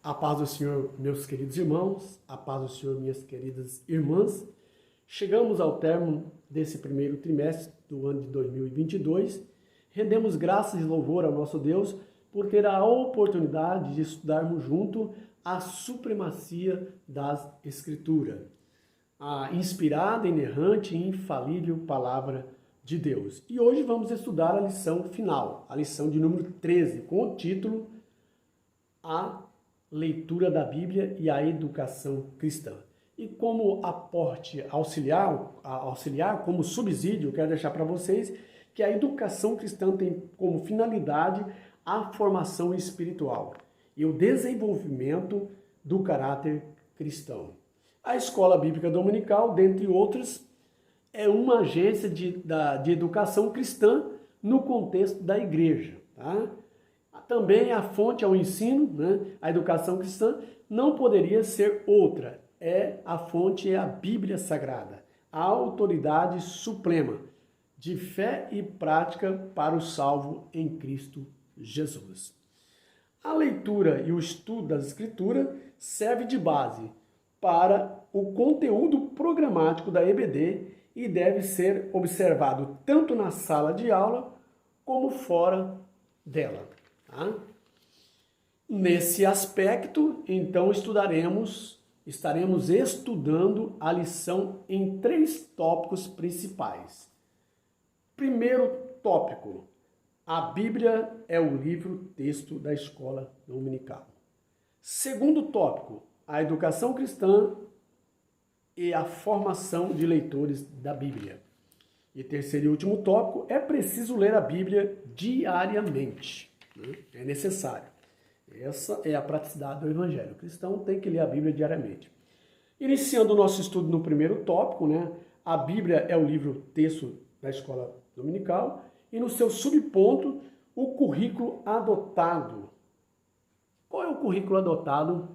A paz do Senhor, meus queridos irmãos, a paz do Senhor, minhas queridas irmãs. Chegamos ao término desse primeiro trimestre do ano de 2022. Rendemos graças e louvor ao nosso Deus por ter a oportunidade de estudarmos junto a supremacia das Escrituras, a inspirada, inerrante e infalível Palavra de Deus. E hoje vamos estudar a lição final, a lição de número 13, com o título A Leitura da Bíblia e a Educação Cristã. E como aporte auxiliar, como subsídio, eu quero deixar para vocês que a educação cristã tem como finalidade a formação espiritual e o desenvolvimento do caráter cristão. A Escola Bíblica Dominical, dentre outras, é uma agência de educação cristã no contexto da igreja. Tá? Também a fonte ao ensino, a educação cristã, não poderia ser outra. A fonte é a Bíblia Sagrada, a autoridade suprema de fé e prática para o salvo em Cristo Jesus. A leitura e o estudo das Escrituras serve de base para o conteúdo programático da EBD e deve ser observado tanto na sala de aula como fora dela. Tá? Nesse aspecto, então, estaremos estudando a lição em 3 tópicos principais. Primeiro tópico, a Bíblia é o livro-texto da escola dominical. Segundo tópico, a educação cristã e a formação de leitores da Bíblia. E terceiro e último tópico, é preciso ler a Bíblia diariamente. É necessário. Essa é a praticidade do Evangelho. O cristão tem que ler a Bíblia diariamente. Iniciando o nosso estudo no primeiro tópico, a Bíblia é o livro-texto da escola dominical e no seu subponto, o currículo adotado. Qual é o currículo adotado?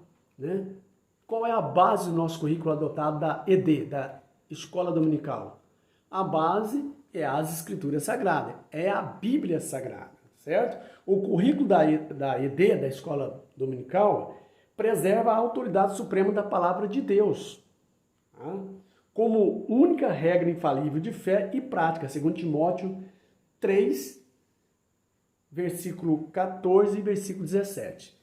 Qual é a base do nosso currículo adotado da ED, da Escola Dominical? A base é as Escrituras Sagradas, é a Bíblia Sagrada, certo? O currículo da ED, da Escola Dominical, preserva a autoridade suprema da Palavra de Deus, tá? Como única regra infalível de fé e prática, segundo Timóteo 3, versículo 14 e versículo 17.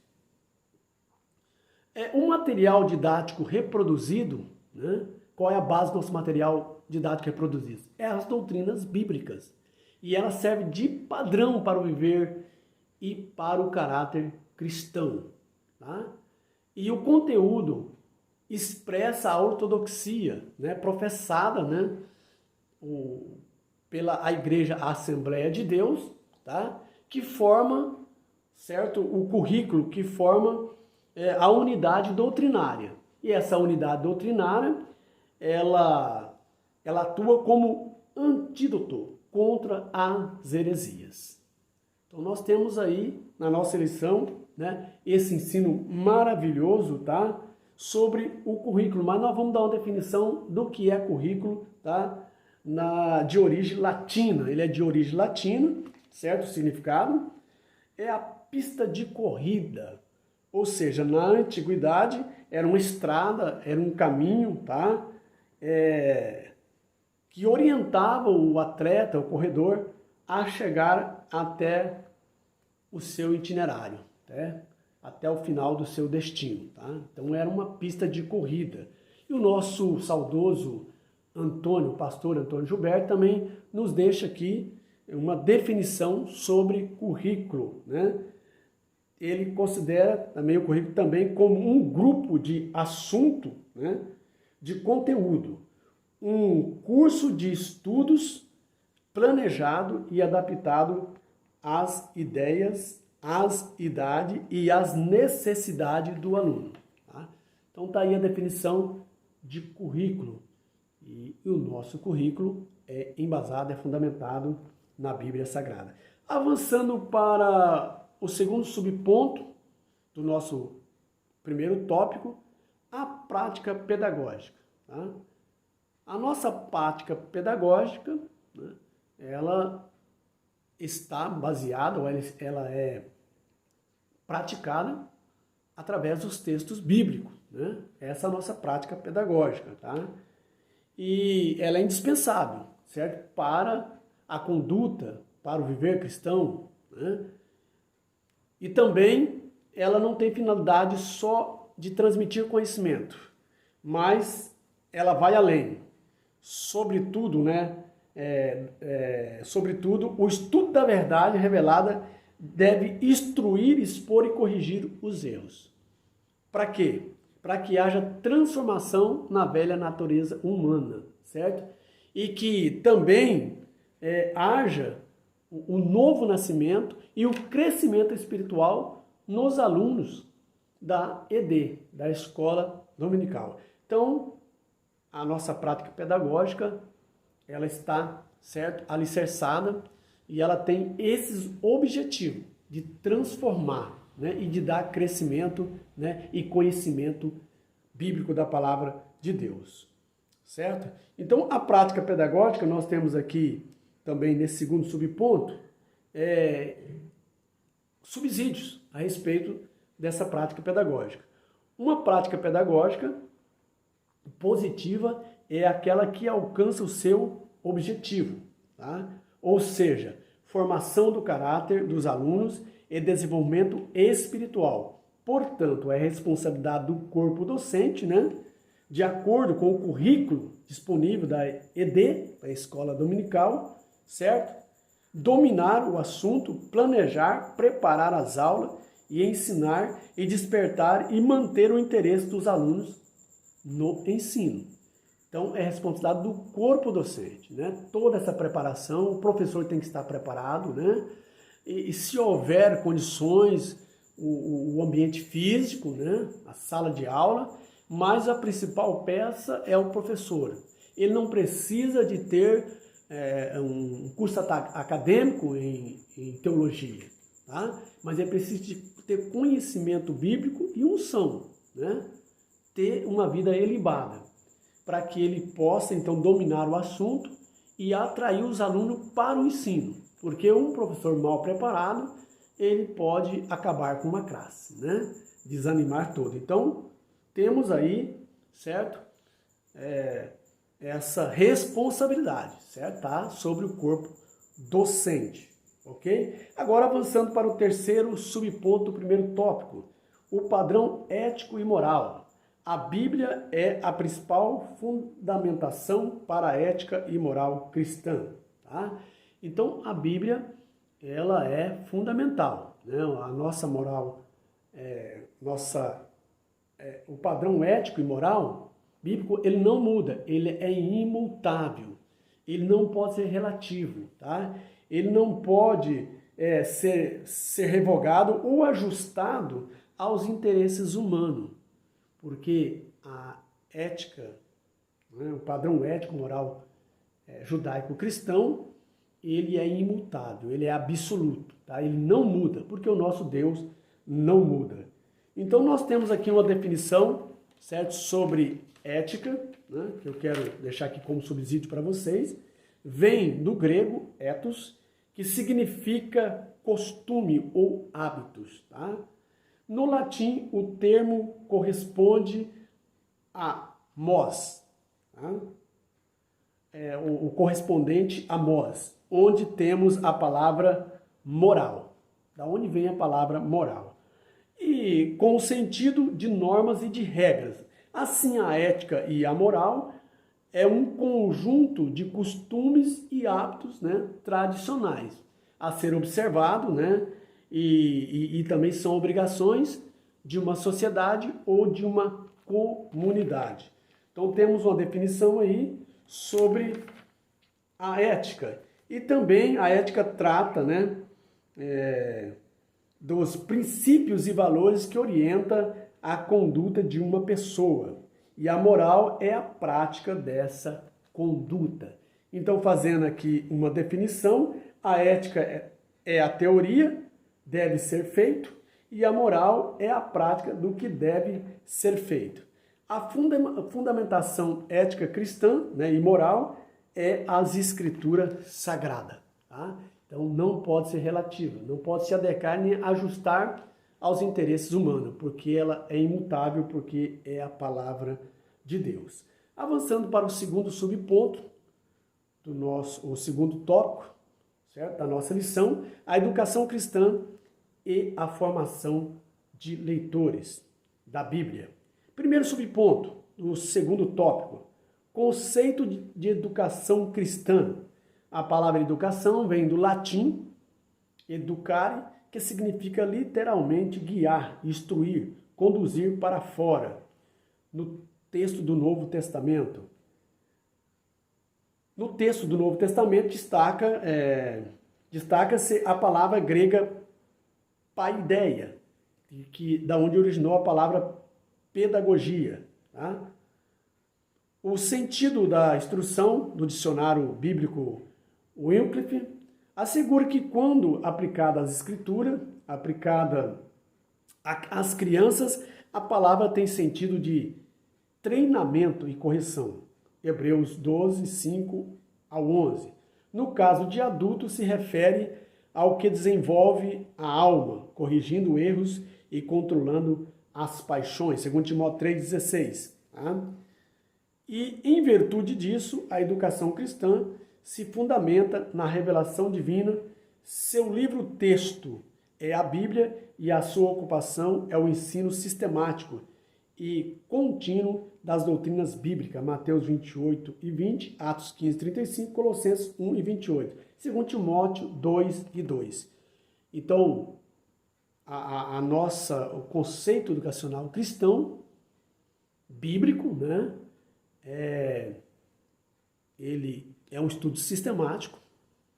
Um material didático reproduzido, qual é a base do nosso material didático reproduzido? É as doutrinas bíblicas. E ela serve de padrão para o viver e para o caráter cristão. Tá? E o conteúdo expressa a ortodoxia, professada pela a Igreja Assembleia de Deus, tá? Que forma, certo? O currículo que forma a unidade doutrinária. E essa unidade doutrinária, ela atua como antídoto contra as heresias. Então nós temos aí na nossa lição, esse ensino maravilhoso, tá? Sobre o currículo, mas nós vamos dar uma definição do que é currículo, tá? De origem latina. Ele é de origem latina, certo? O significado é a pista de corrida. Ou seja, na antiguidade era uma estrada, era um caminho, tá? Que orientava o atleta, o corredor, a chegar até o seu itinerário, até o final do seu destino. Tá? Então era uma pista de corrida. E o nosso saudoso pastor Antônio Gilberto, também nos deixa aqui uma definição sobre currículo. Ele considera também o currículo também como um grupo de assunto, de conteúdo, um curso de estudos planejado e adaptado às ideias, às idades e às necessidades do aluno. Tá? Então está aí a definição de currículo. E o nosso currículo é embasado, é fundamentado na Bíblia Sagrada. Avançando para o segundo subponto do nosso primeiro tópico, a prática pedagógica. Tá? A nossa prática pedagógica, ela está baseada, ou ela é praticada através dos textos bíblicos, né? Essa é a nossa prática pedagógica, tá? E ela é indispensável, certo? Para a conduta, para o viver cristão, né? E também ela não tem finalidade só de transmitir conhecimento, mas ela vai além. Sobretudo, né? Sobretudo, o estudo da verdade revelada deve instruir, expor e corrigir os erros. Para quê? Para que haja transformação na velha natureza humana, certo? E que também haja o novo nascimento e o crescimento espiritual nos alunos da ED, da Escola Dominical. Então, a nossa prática pedagógica, ela está, certo, alicerçada e ela tem esses objetivos de transformar, né, e de dar crescimento, né, e conhecimento bíblico da palavra de Deus, certo? Então, a prática pedagógica, nós temos aqui também nesse segundo subponto, subsídios a respeito dessa prática pedagógica. Uma prática pedagógica positiva é aquela que alcança o seu objetivo, tá? Ou seja, formação do caráter dos alunos e desenvolvimento espiritual. Portanto, é responsabilidade do corpo docente, né? De acordo com o currículo disponível da ED, da Escola Dominical, certo? Dominar o assunto, planejar, preparar as aulas e ensinar e despertar e manter o interesse dos alunos no ensino. Então, é responsabilidade do corpo docente, né? Toda essa preparação, o professor tem que estar preparado, né? E se houver condições, o ambiente físico, né? A sala de aula, mas a principal peça é o professor. Ele não precisa de ter um curso acadêmico em teologia, tá? Mas ele precisa de ter conhecimento bíblico e unção, né? Ter uma vida ilibada, para que ele possa, então, dominar o assunto e atrair os alunos para o ensino. Porque um professor mal preparado, ele pode acabar com uma classe, né? Desanimar todo. Então, temos aí, certo? Essa responsabilidade, certo? Tá? Sobre o corpo docente, ok? Agora, avançando para o terceiro subponto do primeiro tópico, o padrão ético e moral. A Bíblia é a principal fundamentação para a ética e moral cristã, tá? Então, a Bíblia, ela é fundamental, né? A nossa moral, o padrão ético e moral bíblico, ele não muda, ele é imutável, ele não pode ser relativo, tá? Ele não pode ser revogado ou ajustado aos interesses humanos, porque a ética, né, o padrão ético moral judaico-cristão, ele é imutável, ele é absoluto, tá? Ele não muda, porque o nosso Deus não muda. Então nós temos aqui uma definição, certo, sobre ética, né, que eu quero deixar aqui como subsídio para vocês. Vem do grego ethos, que significa costume ou hábitos, tá? No latim, o termo corresponde a mos, tá? O correspondente a mos, onde temos a palavra moral. Da onde vem a palavra moral? E com o sentido de normas e de regras. Assim, a ética e a moral é um conjunto de costumes e hábitos, né, tradicionais a ser observado, né? E também são obrigações de uma sociedade ou de uma comunidade. Então temos uma definição aí sobre a ética. E também a ética trata, né, dos princípios e valores que orientam a conduta de uma pessoa. E a moral é a prática dessa conduta. Então, fazendo aqui uma definição, a ética é a teoria, deve ser feito, e a moral é a prática do que deve ser feito. A fundamentação ética cristã, né, e moral é as escrituras sagradas, tá? Então não pode ser relativa, não pode se adequar nem ajustar aos interesses humanos, porque ela é imutável, porque é a palavra de Deus. Avançando para o segundo subponto, o segundo tópico, certo? Da nossa lição, a educação cristã e a formação de leitores da Bíblia. Primeiro subponto, o segundo tópico, conceito de educação cristã. A palavra educação vem do latim educare, que significa literalmente guiar, instruir, conduzir para fora. No texto do Novo Testamento. No texto do Novo Testamento destaca-se a palavra grega paideia, da onde originou a palavra pedagogia. Tá? O sentido da instrução do dicionário bíblico Wycliffe assegura que quando aplicada às escrituras, aplicada às crianças, a palavra tem sentido de treinamento e correção. Hebreus 12, 5 ao 11. No caso de adulto, se refere ao que desenvolve a alma, corrigindo erros e controlando as paixões, segundo Timóteo 3,16. Tá? E, em virtude disso, a educação cristã se fundamenta na revelação divina. Seu livro-texto é a Bíblia e a sua ocupação é o ensino sistemático e contínuo das doutrinas bíblicas, Mateus 28 e 20, Atos 15, 35, Colossenses 1 e 28, segundo Timóteo 2 e 2. Então, o conceito educacional cristão, bíblico, né, ele é um estudo sistemático.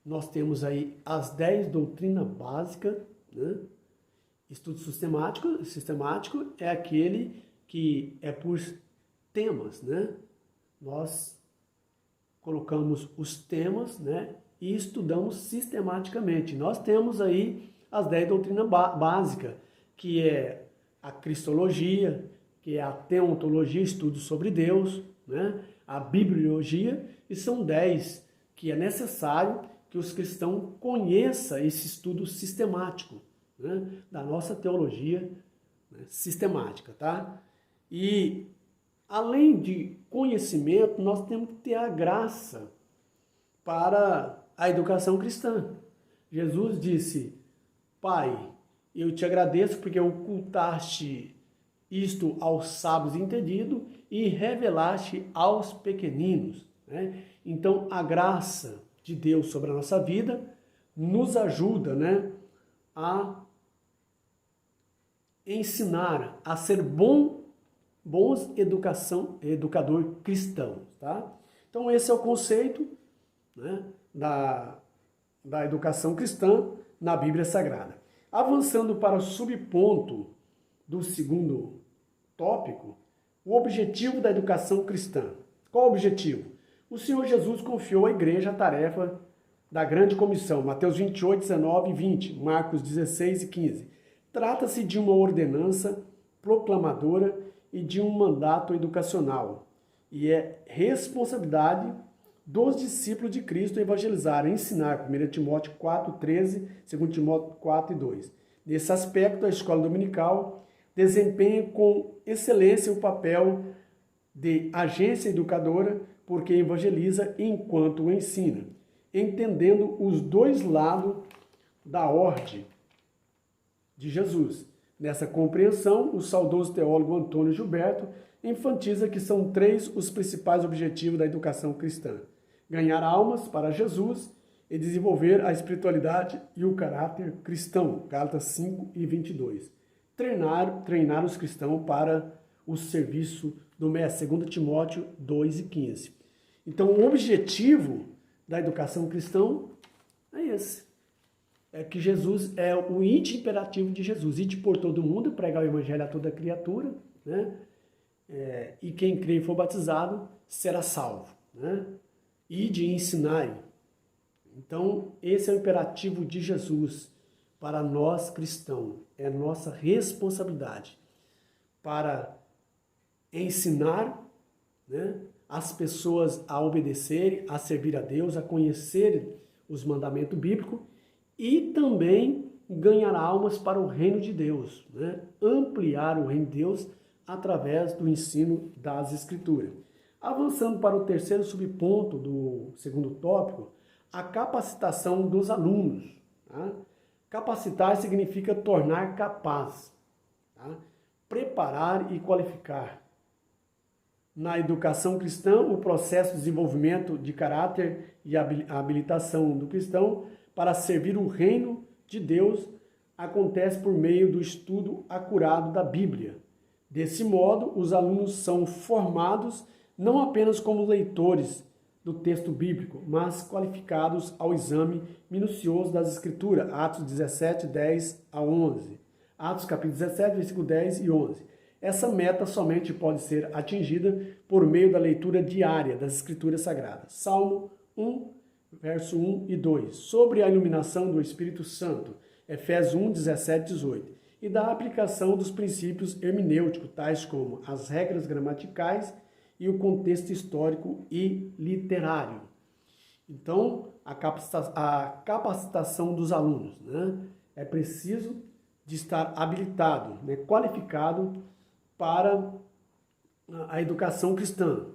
Nós temos aí as 10 doutrinas básicas, né? Estudo sistemático é aquele que é por temas, né? Nós colocamos os temas, né? E estudamos sistematicamente. Nós temos aí as 10 doutrinas básicas, que é a cristologia, que é a teontologia, estudo sobre Deus, né? A bibliologia, e são 10 que é necessário que os cristãos conheçam esse estudo sistemático, né? Da nossa teologia, né? Sistemática, tá? E além de conhecimento, nós temos que ter a graça para a educação cristã. Jesus disse: Pai, eu te agradeço porque ocultaste isto aos sábios entendidos e revelaste aos pequeninos. Né? Então, a graça de Deus sobre a nossa vida nos ajuda, né, a ensinar a ser bons educador cristãos. Tá? Então, esse é o conceito, né, da educação cristã na Bíblia Sagrada. Avançando para o subponto do segundo tópico, o objetivo da educação cristã. Qual o objetivo? O Senhor Jesus confiou à igreja a tarefa da grande comissão, Mateus 28, 19 e 20, Marcos 16 e 15. Trata-se de uma ordenança proclamadora e de um mandato educacional, e é responsabilidade dos discípulos de Cristo evangelizar, ensinar, 1 Timóteo 4, 13, 2 Timóteo 4 e 2. Nesse aspecto, a escola dominical desempenha com excelência o papel de agência educadora, porque evangeliza enquanto ensina, entendendo os dois lados da ordem de Jesus. Nessa compreensão, o saudoso teólogo Antônio Gilberto enfatiza que são 3 os principais objetivos da educação cristã: ganhar almas para Jesus e desenvolver a espiritualidade e o caráter cristão, Gálatas 5 e 22. Treinar os cristãos para o serviço do Mestre, 2 Timóteo 2 e 15. Então, o objetivo da educação cristã é esse. É que Jesus é o id imperativo de Jesus. Ide por todo mundo, pregar o evangelho a toda criatura, né? E quem crê e for batizado será salvo, né? Ide e ensinai. Então, esse é o imperativo de Jesus para nós cristãos. É nossa responsabilidade para ensinar, né, as pessoas a obedecerem, a servir a Deus, a conhecerem os mandamentos bíblicos e também ganhar almas para o reino de Deus, né? Ampliar o reino de Deus através do ensino das Escrituras. Avançando para o terceiro subponto do segundo tópico, a capacitação dos alunos. Tá? Capacitar significa tornar capaz, tá? Preparar e qualificar. Na educação cristã, o processo de desenvolvimento de caráter e habilitação do cristão para servir o reino de Deus acontece por meio do estudo acurado da Bíblia. Desse modo, os alunos são formados não apenas como leitores do texto bíblico, mas qualificados ao exame minucioso das Escrituras. Atos 17, 10 a 11. Atos capítulo 17, versículo 10 e 11. Essa meta somente pode ser atingida por meio da leitura diária das Escrituras Sagradas. Salmo 1, verso 1 e 2. Sobre a iluminação do Espírito Santo. Efésios 1, 17 e 18. E da aplicação dos princípios hermenêuticos, tais como as regras gramaticais e o contexto histórico e literário. Então, a capacitação dos alunos, né? É preciso de estar habilitado, né? Qualificado para a educação cristã,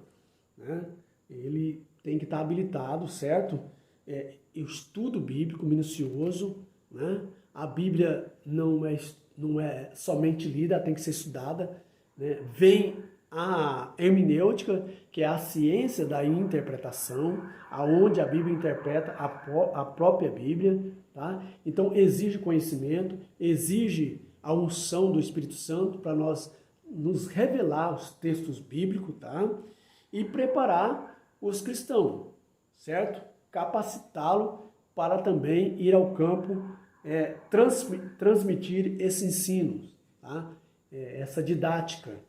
né? Ele tem que estar habilitado, certo? O estudo bíblico minucioso, né? A Bíblia não é somente lida, tem que ser estudada, né? Vem a hermenêutica, que é a ciência da interpretação, aonde a Bíblia interpreta a própria Bíblia, tá? Então exige conhecimento, exige a unção do Espírito Santo para nós nos revelar os textos bíblicos, tá? E preparar os cristãos, certo? Capacitá-lo para também ir ao campo, transmitir esse ensino, tá? Essa didática.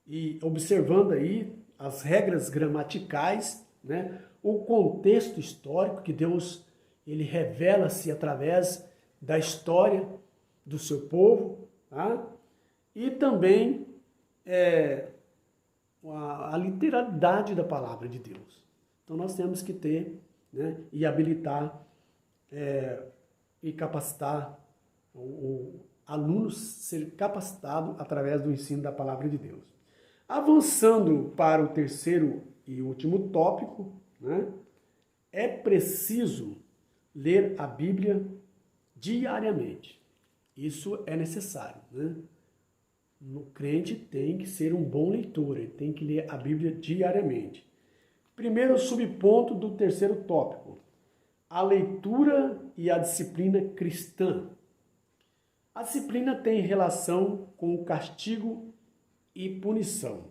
E observando aí as regras gramaticais, né? O contexto histórico que Deus ele revela-se através da história do seu povo, tá? E também a literalidade da palavra de Deus. Então nós temos que ter, né, e habilitar e capacitar o aluno ser capacitado através do ensino da palavra de Deus. Avançando para o terceiro e último tópico, né, é preciso ler a Bíblia diariamente. Isso é necessário, né? O crente tem que ser um bom leitor, ele tem que ler a Bíblia diariamente. Primeiro subponto do terceiro tópico, a leitura e a disciplina cristã. A disciplina tem relação com o castigo e punição,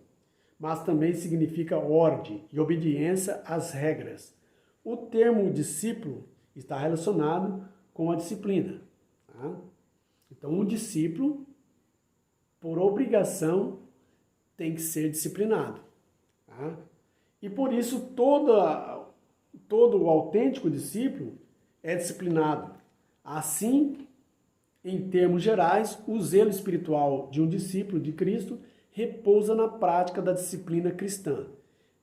mas também significa ordem e obediência às regras. O termo discípulo está relacionado com a disciplina. Tá? Então, um discípulo, por obrigação, tem que ser disciplinado. Tá? E por isso, todo o autêntico discípulo é disciplinado. Assim, em termos gerais, o zelo espiritual de um discípulo de Cristo repousa na prática da disciplina cristã.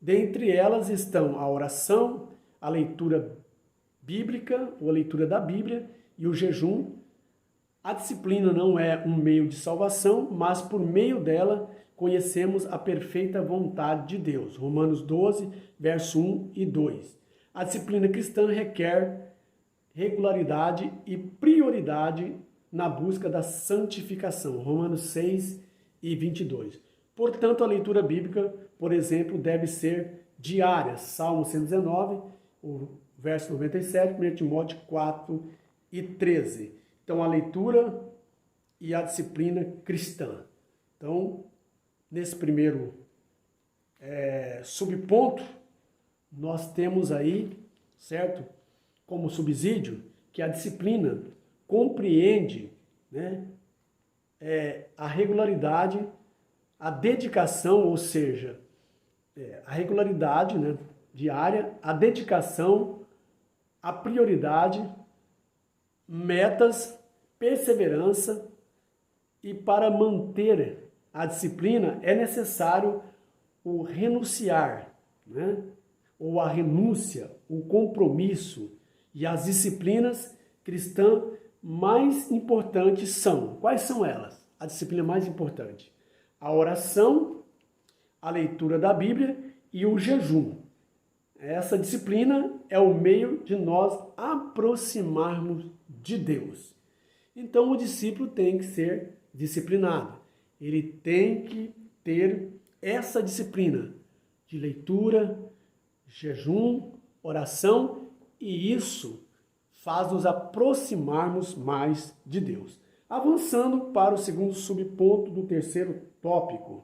Dentre elas estão a oração, a leitura bíblica, ou a leitura da Bíblia, e o jejum. A disciplina não é um meio de salvação, mas por meio dela conhecemos a perfeita vontade de Deus. Romanos 12, verso 1 e 2. A disciplina cristã requer regularidade e prioridade na busca da santificação. Romanos 6 e 22. Portanto, a leitura bíblica, por exemplo, deve ser diária. Salmo 119, o verso 97, 1 Timóteo 4 e 13. Então, a leitura e a disciplina cristã. Então, nesse primeiro subponto, nós temos aí, certo? Como subsídio, que a disciplina compreende, né, a regularidade, a dedicação, ou seja, a regularidade, né, diária, a dedicação, a prioridade, metas, perseverança, e para manter a disciplina é necessário o renunciar, né, ou a renúncia, o compromisso, e as disciplinas cristãs mais importantes são. Quais são elas? A disciplina mais importante: a oração, a leitura da Bíblia e o jejum. Essa disciplina é o meio de nós aproximarmos de Deus. Então o discípulo tem que ser disciplinado. Ele tem que ter essa disciplina de leitura, jejum, oração, e isso faz nos aproximarmos mais de Deus. Avançando para o segundo subponto do terceiro tópico,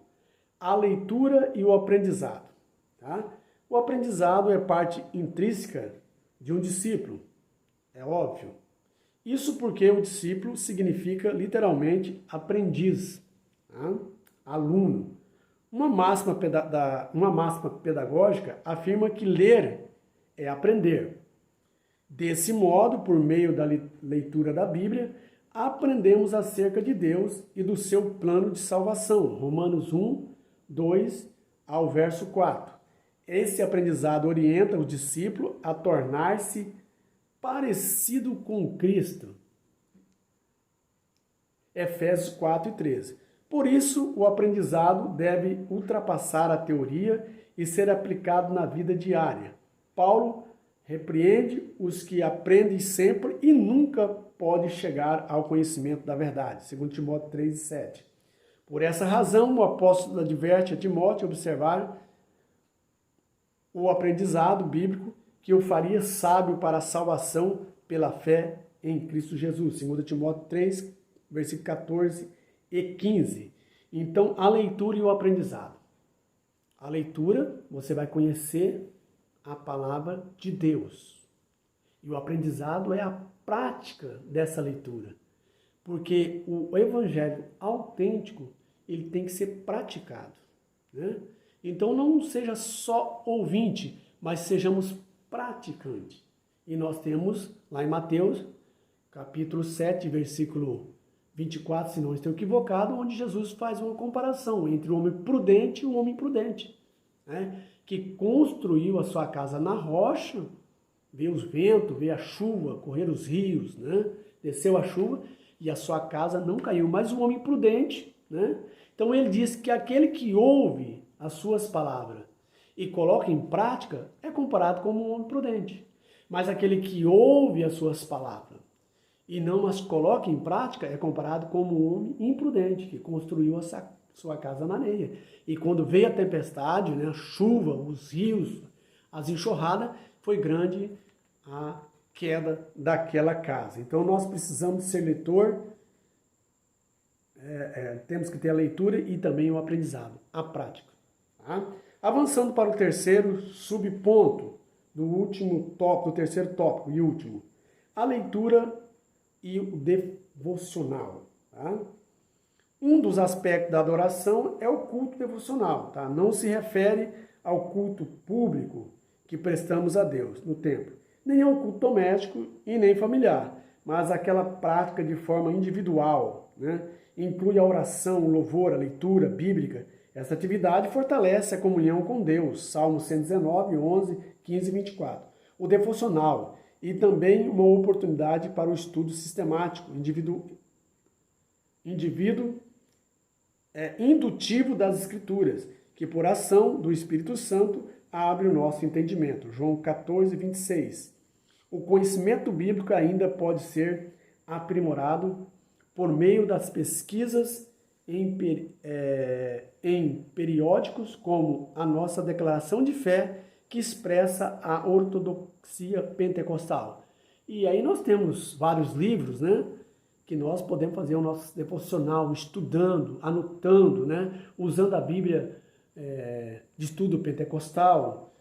a leitura e o aprendizado. Tá? O aprendizado é parte intrínseca de um discípulo, é óbvio. Isso porque o discípulo significa literalmente aprendiz, tá? Aluno. Uma máxima pedagógica afirma que ler é aprender. Desse modo, por meio da leitura da Bíblia, aprendemos acerca de Deus e do seu plano de salvação. Romanos 1, 2 ao verso 4. Esse aprendizado orienta o discípulo a tornar-se parecido com Cristo. Efésios 4 e 13. Por isso, o aprendizado deve ultrapassar a teoria e ser aplicado na vida diária. Paulo repreende os que aprendem sempre e nunca podem chegar ao conhecimento da verdade, segundo Timóteo 3 e 7. Por essa razão, o apóstolo adverte a Timóteo a observar o aprendizado bíblico que o faria sábio para a salvação pela fé em Cristo Jesus, segundo Timóteo 3, versículo 14 e 15. Então, a leitura e o aprendizado. A leitura, você vai conhecer a palavra de Deus. E o aprendizado é a prática dessa leitura. Porque o evangelho autêntico, ele tem que ser praticado, né? Então, não seja só ouvinte, mas sejamos praticantes. E nós temos lá em Mateus, capítulo 7, versículo 24, se não estou equivocado, onde Jesus faz uma comparação entre o homem prudente e o homem imprudente, né? Que construiu a sua casa na rocha, veio os ventos, veio a chuva, correram os rios, né? Desceu a chuva e a sua casa não caiu. Mas o homem prudente, né? Então ele diz que aquele que ouve as suas palavras e coloca em prática é comparado como um homem prudente. Mas aquele que ouve as suas palavras e não as coloca em prática é comparado como um homem imprudente, que construiu a sua casa na areia. E quando veio a tempestade, né, a chuva, os rios, as enxurradas, foi grande a queda daquela casa. Então nós precisamos ser leitor, temos que ter a leitura e também o aprendizado, a prática. Tá? Avançando para o terceiro subponto, do terceiro tópico e último, a leitura e o devocional. Tá? Um dos aspectos da adoração é o culto devocional. Tá? Não se refere ao culto público que prestamos a Deus no templo, nem ao culto doméstico e nem familiar, mas aquela prática de forma individual, né? Inclui a oração, o louvor, a leitura bíblica. Essa atividade fortalece a comunhão com Deus. Salmo 119, 11, 15 e 24. O devocional e também uma oportunidade para o estudo sistemático, indutivo das Escrituras, que por ação do Espírito Santo abre o nosso entendimento. João 14, 26. O conhecimento bíblico ainda pode ser aprimorado por meio das pesquisas em periódicos como a nossa declaração de fé, que expressa a ortodoxia pentecostal. E aí nós temos vários livros, né, que nós podemos fazer o nosso devocional, estudando, anotando, né, usando a Bíblia de estudo pentecostal.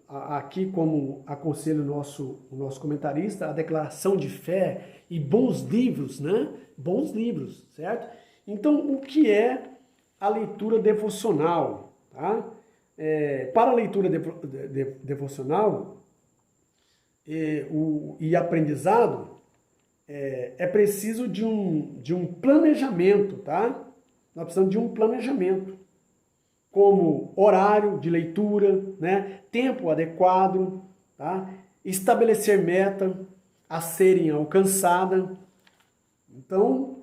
Aqui, como aconselha o nosso comentarista, a declaração de fé e bons livros, né? Bons livros, certo? Então, o que é a leitura devocional? Tá? Para a leitura devocional e aprendizado, é preciso de um planejamento, tá? Nós precisamos de um planejamento, como horário de leitura, né? Tempo adequado, tá? Estabelecer meta, a serem alcançadas. Então,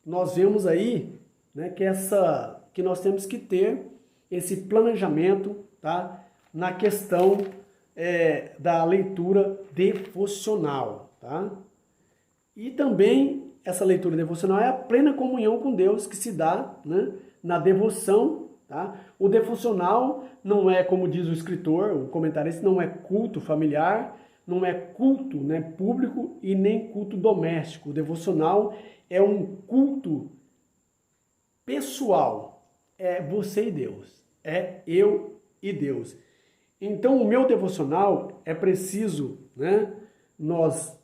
nós vemos aí, né, que nós temos que ter esse planejamento, tá, na questão da leitura devocional. Tá? E também essa leitura devocional é a plena comunhão com Deus que se dá, né, na devoção. Tá? O devocional não é, como diz o escritor, o comentarista, não é culto familiar, não é culto, né, público e nem culto doméstico. O devocional é um culto pessoal. É você e Deus. É eu e Deus. Então, o meu devocional é preciso, né, nós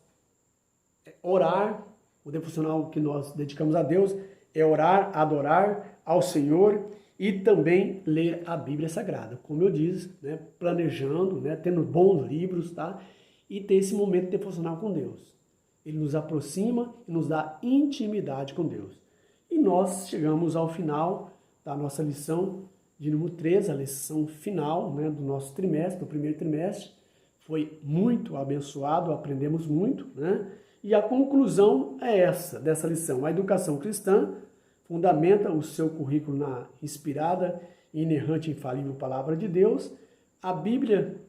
orar. O devocional que nós dedicamos a Deus é orar, adorar ao Senhor e também ler a Bíblia Sagrada. Como eu disse, né, planejando, né, tendo bons livros, tá? E ter esse momento devocional com Deus. Ele nos aproxima e nos dá intimidade com Deus. E nós chegamos ao final da nossa lição de número 13, a lição final, né, do nosso trimestre, do primeiro trimestre. Foi muito abençoado, aprendemos muito, né? E a conclusão é essa, dessa lição. A educação cristã fundamenta o seu currículo na inspirada, inerrante e infalível palavra de Deus. A Bíblia,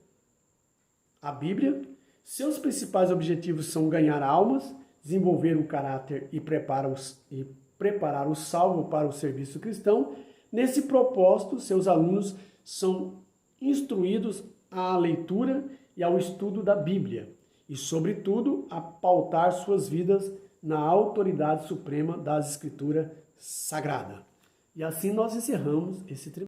seus principais objetivos são ganhar almas, desenvolver o caráter e preparar o salvo para o serviço cristão. Nesse propósito, seus alunos são instruídos à leitura e ao estudo da Bíblia e, sobretudo, a pautar suas vidas na autoridade suprema das Escrituras Sagradas. E assim nós encerramos esse trimestre.